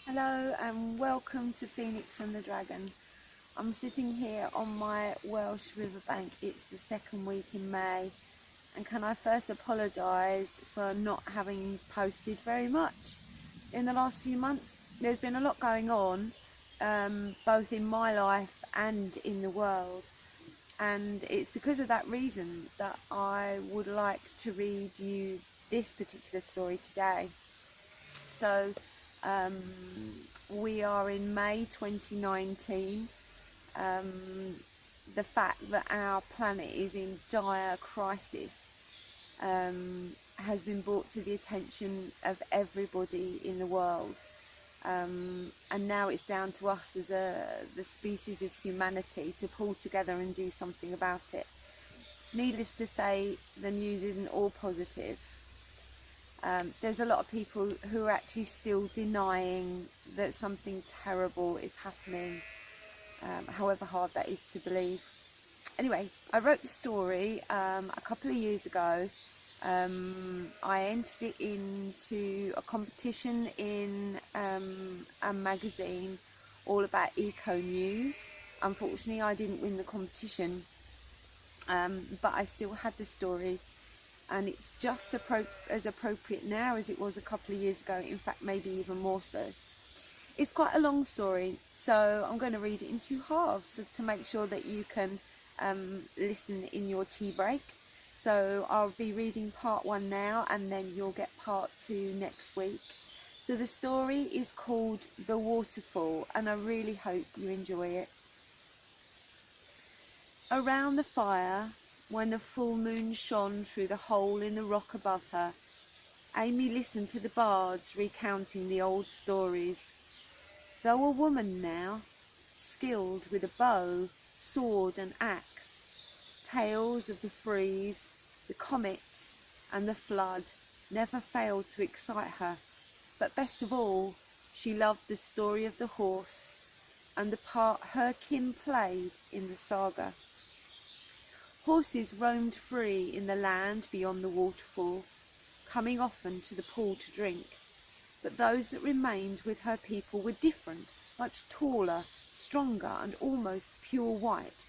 Hello and welcome to Phoenix and the Dragon. I'm sitting here on my Welsh riverbank. It's the second week in May, and can I first apologise for not having posted very much in the last few months. There's been a lot going on, both in my life and in the world, and it's because of that reason that I would like to read you this particular story today. So we are in May 2019. The fact that our planet is in dire crisis has been brought to the attention of everybody in the world, and now it's down to us as the species of humanity to pull together and do something about it. Needless to say, the news isn't all positive. There's a lot of people who are actually still denying that something terrible is happening, however hard that is to believe. Anyway, I wrote the story a couple of years ago. I entered it into a competition in a magazine all about eco news. Unfortunately, I didn't win the competition, but I still had the story. And it's just as appropriate now as it was a couple of years ago, in fact maybe even more so. It's quite a long story, so I'm going to read it in two halves to make sure that you can listen in your tea break. So I'll be reading part one now, and then you'll get part two next week. So the story is called The Waterfall, and I really hope you enjoy it. Around the fire, when the full moon shone through the hole in the rock above her, Amy listened to the bards recounting the old stories. Though a woman now, skilled with a bow, sword and axe, tales of the freeze, the comets and the flood never failed to excite her, but best of all, she loved the story of the horse and the part her kin played in the saga. Horses roamed free in the land beyond the waterfall, coming often to the pool to drink. But those that remained with her people were different, much taller, stronger and almost pure white,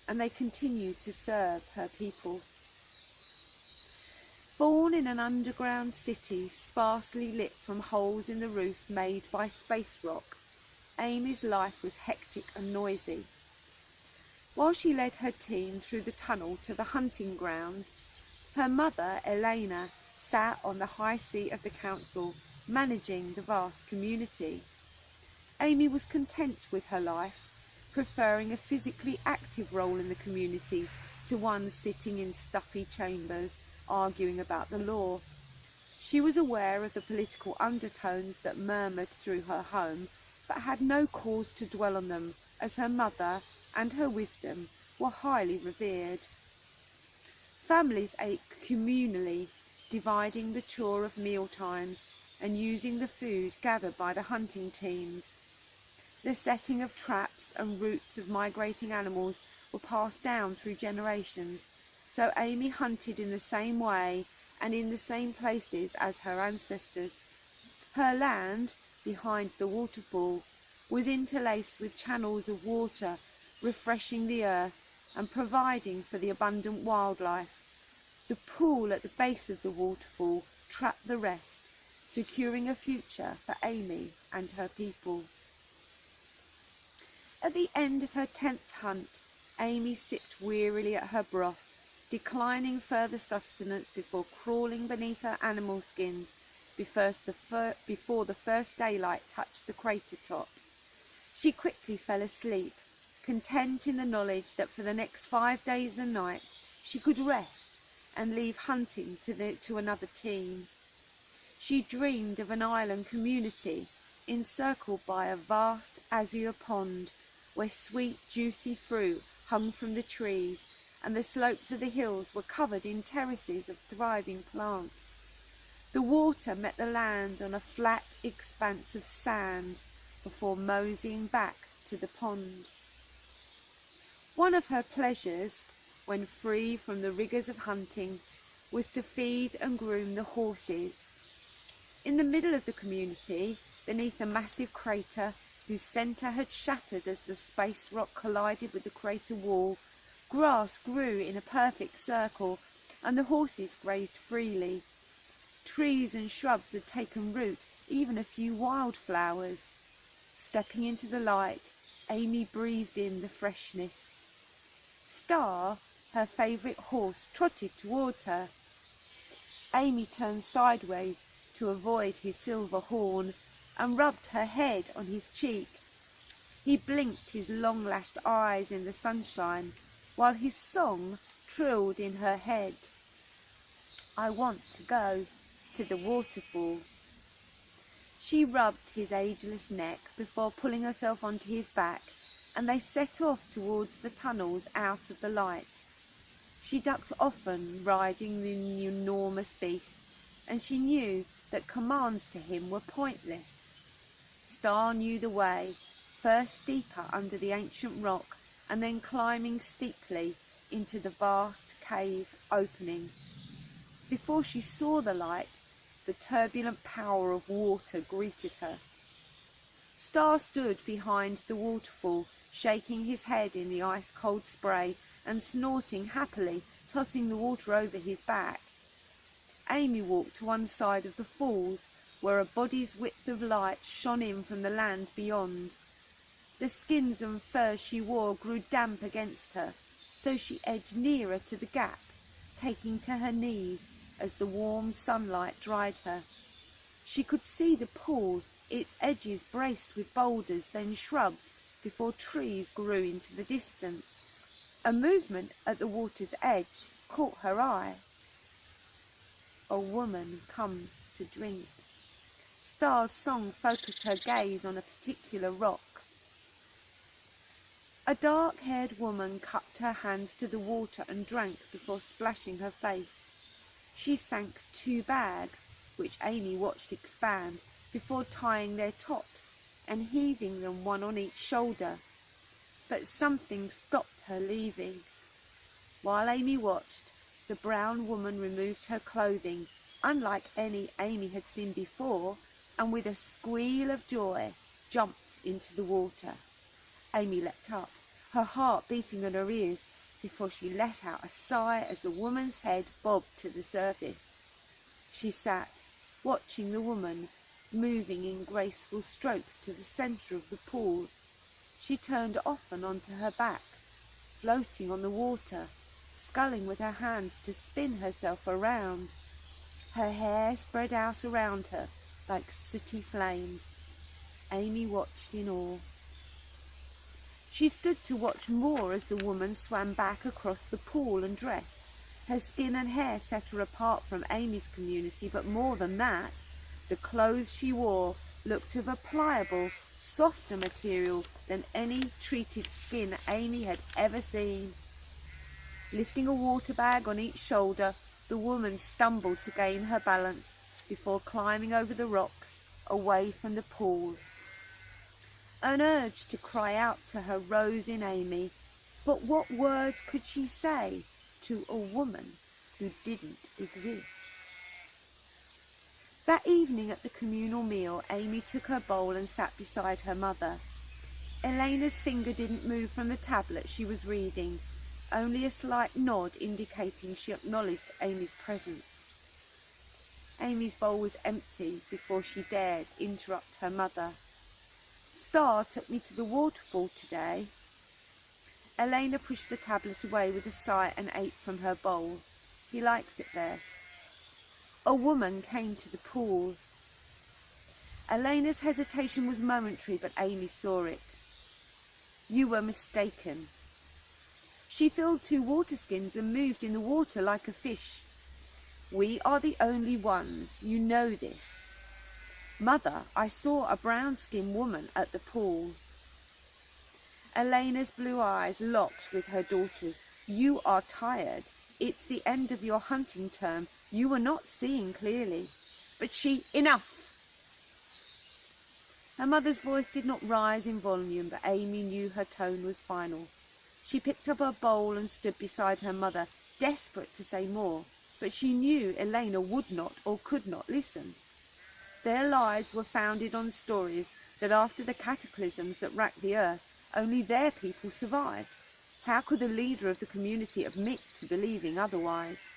and they continued to serve her people. Born in an underground city sparsely lit from holes in the roof made by space rock, Amy's life was hectic and noisy. While she led her team through the tunnel to the hunting grounds, her mother, Elena, sat on the high seat of the council, managing the vast community. Amy was content with her life, preferring a physically active role in the community to one sitting in stuffy chambers, arguing about the law. She was aware of the political undertones that murmured through her home, but had no cause to dwell on them, as her mother and her wisdom were highly revered. Families ate communally, dividing the chore of meal times and using the food gathered by the hunting teams. The setting of traps and routes of migrating animals were passed down through generations, so Amy hunted in the same way and in the same places as her ancestors. Her land, behind the waterfall, was interlaced with channels of water, refreshing the earth and providing for the abundant wildlife. The pool at the base of the waterfall trapped the rest, securing a future for Amy and her people. At the end of her 10th hunt, Amy sipped wearily at her broth, declining further sustenance before crawling beneath her animal skins before the first daylight touched the crater top. She quickly fell asleep, content in the knowledge that for the next 5 days and nights she could rest and leave hunting to another team. She dreamed of an island community encircled by a vast azure pond where sweet juicy fruit hung from the trees and the slopes of the hills were covered in terraces of thriving plants. The water met the land on a flat expanse of sand before moseying back to the pond. One of her pleasures, when free from the rigours of hunting, was to feed and groom the horses. In the middle of the community, beneath a massive crater whose centre had shattered as the space rock collided with the crater wall, grass grew in a perfect circle, and the horses grazed freely. Trees and shrubs had taken root, even a few wildflowers. Stepping into the light, Amy breathed in the freshness. Star, her favourite horse, trotted towards her. Amy turned sideways to avoid his silver horn and rubbed her head on his cheek. He blinked his long-lashed eyes in the sunshine, while his song trilled in her head. I want to go to the waterfall. She rubbed his ageless neck before pulling herself onto his back, and they set off towards the tunnels out of the light. She ducked often, riding the enormous beast, and she knew that commands to him were pointless. Star knew the way, first deeper under the ancient rock, and then climbing steeply into the vast cave opening. Before she saw the light, the turbulent power of water greeted her. Star stood behind the waterfall, shaking his head in the ice-cold spray and snorting happily, tossing the water over his back. Amy walked to one side of the falls, where a body's width of light shone in from the land beyond. The skins and furs she wore grew damp against her, so she edged nearer to the gap, taking to her knees as the warm sunlight dried her. She could see the pool, its edges braced with boulders, then shrubs, before trees grew into the distance. A movement at the water's edge caught her eye. A woman comes to drink. Star's song focused her gaze on a particular rock. A dark-haired woman cupped her hands to the water and drank before splashing her face. She sank 2 bags, which Amy watched expand, before tying their tops and heaving them one on each shoulder. But something stopped her leaving. While Amy watched, the brown woman removed her clothing, unlike any Amy had seen before, and with a squeal of joy jumped into the water. Amy leapt up, her heart beating in her ears, before she let out a sigh as the woman's head bobbed to the surface. She sat, watching the woman, moving in graceful strokes to the centre of the pool. She turned often onto her back, floating on the water, sculling with her hands to spin herself around. Her hair spread out around her like sooty flames. Amy watched in awe. She stood to watch more as the woman swam back across the pool and dressed. Her skin and hair set her apart from Amy's community, but more than that, the clothes she wore looked of a pliable, softer material than any treated skin Amy had ever seen. Lifting a water bag on each shoulder, the woman stumbled to gain her balance before climbing over the rocks away from the pool. An urge to cry out to her rose in Amy, but what words could she say to a woman who didn't exist? That evening at the communal meal, Amy took her bowl and sat beside her mother. Elena's finger didn't move from the tablet she was reading, only a slight nod indicating she acknowledged Amy's presence. Amy's bowl was empty before she dared interrupt her mother. Star took me to the waterfall today. Elena pushed the tablet away with a sigh and ate from her bowl. He likes it there. A woman came to the pool. Elena's hesitation was momentary, but Amy saw it. You were mistaken. She filled 2 water skins and moved in the water like a fish. We are the only ones, you know this. Mother, I saw a brown-skinned woman at the pool. Elena's blue eyes locked with her daughter's. You are tired. It's the end of your hunting term. You were not seeing clearly. But enough! Her mother's voice did not rise in volume, but Amy knew her tone was final. She picked up her bowl and stood beside her mother, desperate to say more, but she knew Elena would not or could not listen. Their lives were founded on stories that after the cataclysms that racked the earth, only their people survived. How could the leader of the community admit to believing otherwise?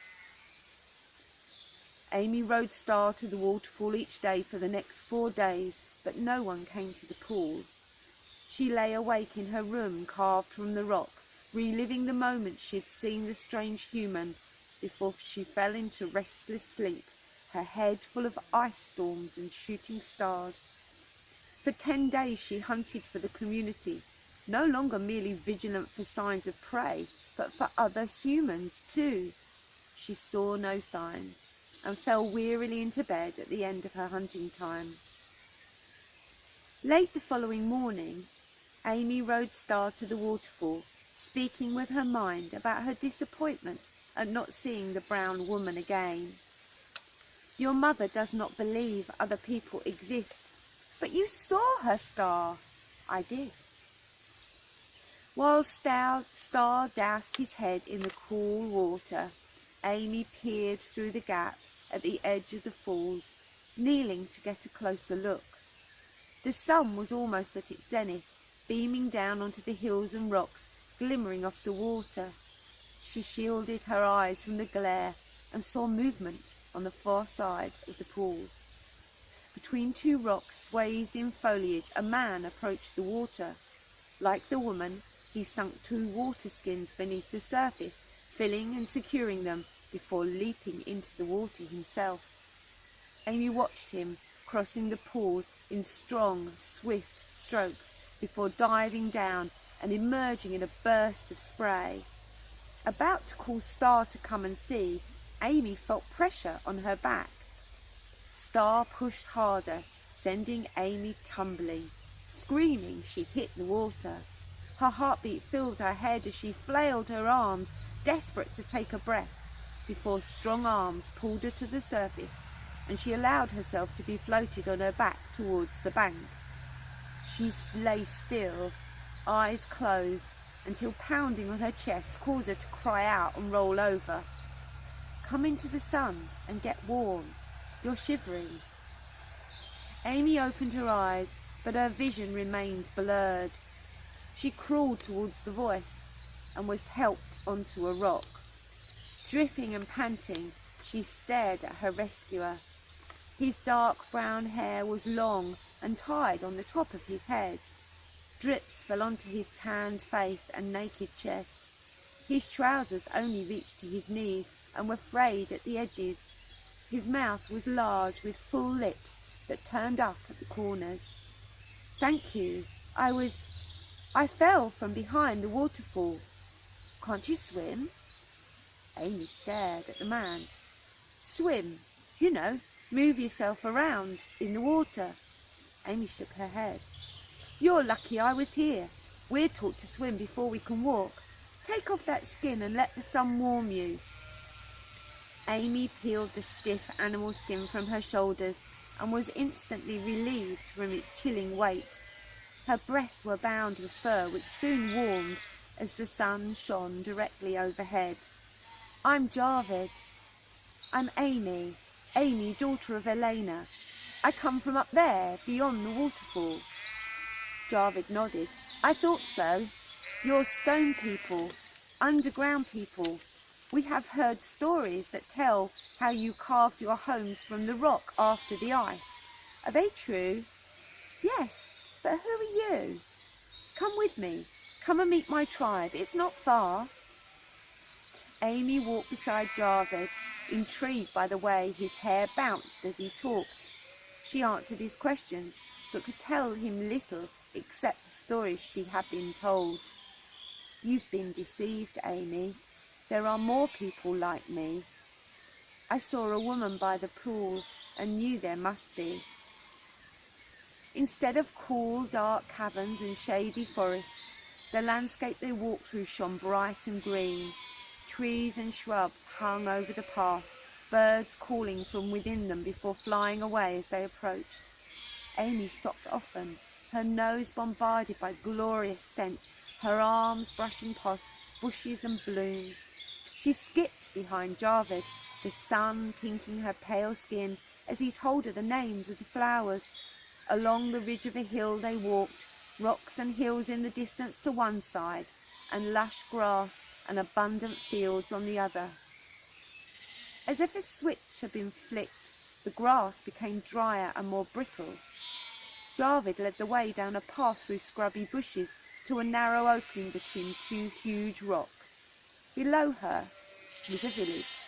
Amy rode Star to the waterfall each day for the next 4 days, but no one came to the pool. She lay awake in her room carved from the rock, reliving the moments she had seen the strange human, before she fell into restless sleep, her head full of ice storms and shooting stars. For 10 days she hunted for the community, no longer merely vigilant for signs of prey, but for other humans too. She saw no signs, and fell wearily into bed at the end of her hunting time. Late the following morning, Amy rode Star to the waterfall, speaking with her mind about her disappointment at not seeing the brown woman again. "Your mother does not believe other people exist." "But you saw her, Star." "I did." While Star doused his head in the cool water, Amy peered through the gap at the edge of the falls, kneeling to get a closer look. The sun was almost at its zenith, beaming down onto the hills and rocks, glimmering off the water. She shielded her eyes from the glare and saw movement on the far side of the pool. Between 2 rocks swathed in foliage, a man approached the water. Like the woman, he sunk 2 water skins beneath the surface, filling and securing them before leaping into the water himself. Amy watched him crossing the pool in strong, swift strokes before diving down and emerging in a burst of spray. About to call Star to come and see, Amy felt pressure on her back. Star pushed harder, sending Amy tumbling. Screaming, she hit the water. Her heartbeat filled her head as she flailed her arms, desperate to take a breath, before strong arms pulled her to the surface and she allowed herself to be floated on her back towards the bank. She lay still, eyes closed, until pounding on her chest caused her to cry out and roll over. "Come into the sun and get warm. You're shivering." Amy opened her eyes, but her vision remained blurred. She crawled towards the voice and was helped onto a rock. Dripping and panting, she stared at her rescuer. His dark brown hair was long and tied on the top of his head. Drips fell onto his tanned face and naked chest. His trousers only reached to his knees and were frayed at the edges. His mouth was large with full lips that turned up at the corners. "Thank you. I fell from behind the waterfall." "Can't you swim?" Amy stared at the man. "Swim, you know, move yourself around in the water." Amy shook her head. "You're lucky I was here. We're taught to swim before we can walk. Take off that skin and let the sun warm you." Amy peeled the stiff animal skin from her shoulders and was instantly relieved from its chilling weight. Her breasts were bound with fur which soon warmed as the sun shone directly overhead. "I'm Jarvid." "I'm Amy, daughter of Elena. I come from up there, beyond the waterfall." Jarvid nodded. "I thought so. You're stone people, underground people. We have heard stories that tell how you carved your homes from the rock after the ice. Are they true?" "Yes, but who are you?" "Come with me. Come and meet my tribe. It's not far." Amy walked beside Jarvid, intrigued by the way his hair bounced as he talked. She answered his questions, but could tell him little except the stories she had been told. "You've been deceived, Amy. There are more people like me. I saw a woman by the pool and knew there must be." Instead of cool, dark caverns and shady forests, the landscape they walked through shone bright and green. Trees and shrubs hung over the path, birds calling from within them before flying away as they approached. Amy stopped often, her nose bombarded by glorious scent, her arms brushing past bushes and blooms. She skipped behind Jarvid, the sun pinking her pale skin as he told her the names of the flowers. Along the ridge of a hill they walked, rocks and hills in the distance to one side, and lush grass and abundant fields on the other. As if a switch had been flicked, the grass became drier and more brittle. Jarvid led the way down a path through scrubby bushes to a narrow opening between two huge rocks. Below her was a village.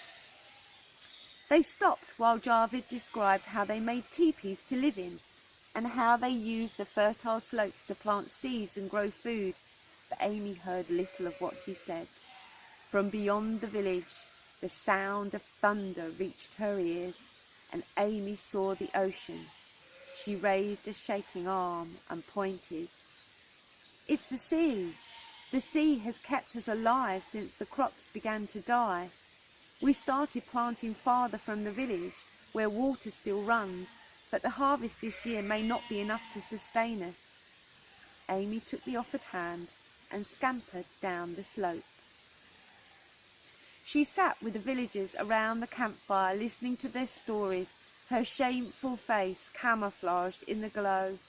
They stopped while Jarvid described how they made teepees to live in, and how they used the fertile slopes to plant seeds and grow food, but Amy heard little of what he said. From beyond the village, the sound of thunder reached her ears, and Amy saw the ocean. She raised a shaking arm and pointed. "It's the sea. The sea has kept us alive since the crops began to die. We started planting farther from the village, where water still runs, but the harvest this year may not be enough to sustain us." Amy took the offered hand and scampered down the slope. She sat with the villagers around the campfire, listening to their stories, her shameful face camouflaged in the glow.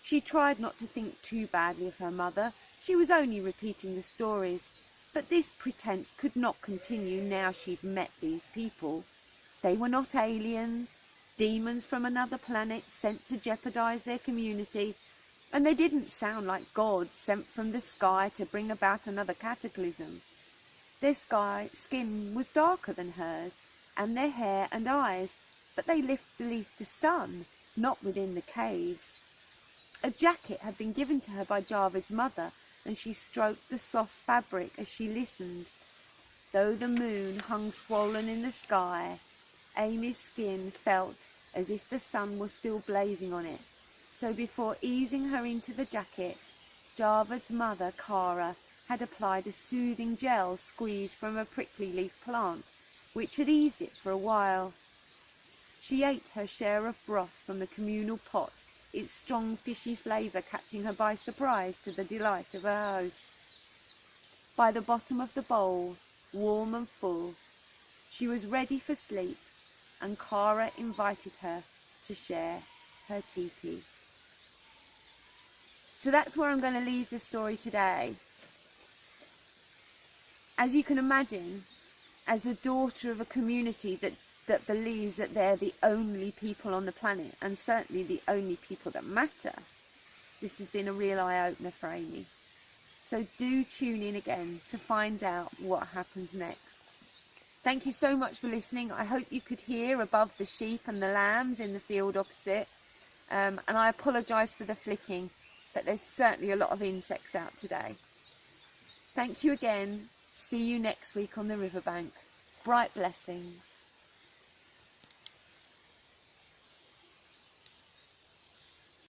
She tried not to think too badly of her mother. She was only repeating the stories, but this pretense could not continue now she'd met these people. They were not aliens, demons from another planet sent to jeopardize their community, and they didn't sound like gods sent from the sky to bring about another cataclysm. Their skin was darker than hers, and their hair and eyes, but they lived beneath the sun, not within the caves. A jacket had been given to her by Jarvid's mother, and she stroked the soft fabric as she listened. Though the moon hung swollen in the sky, Amy's skin felt as if the sun was still blazing on it. So before easing her into the jacket, Jarvid's mother, Cara, had applied a soothing gel squeezed from a prickly leaf plant, which had eased it for a while. She ate her share of broth from the communal pot, its strong fishy flavour catching her by surprise to the delight of her hosts. By the bottom of the bowl, warm and full, she was ready for sleep, and Cara invited her to share her teepee. So that's where I'm going to leave the story today. As you can imagine, as the daughter of a community that believes that they're the only people on the planet, and certainly the only people that matter, this has been a real eye-opener for Amy. So do tune in again to find out what happens next. Thank you so much for listening. I hope you could hear above the sheep and the lambs in the field opposite. And I apologise for the flicking, but there's certainly a lot of insects out today. Thank you again. See you next week on the riverbank. Bright blessings.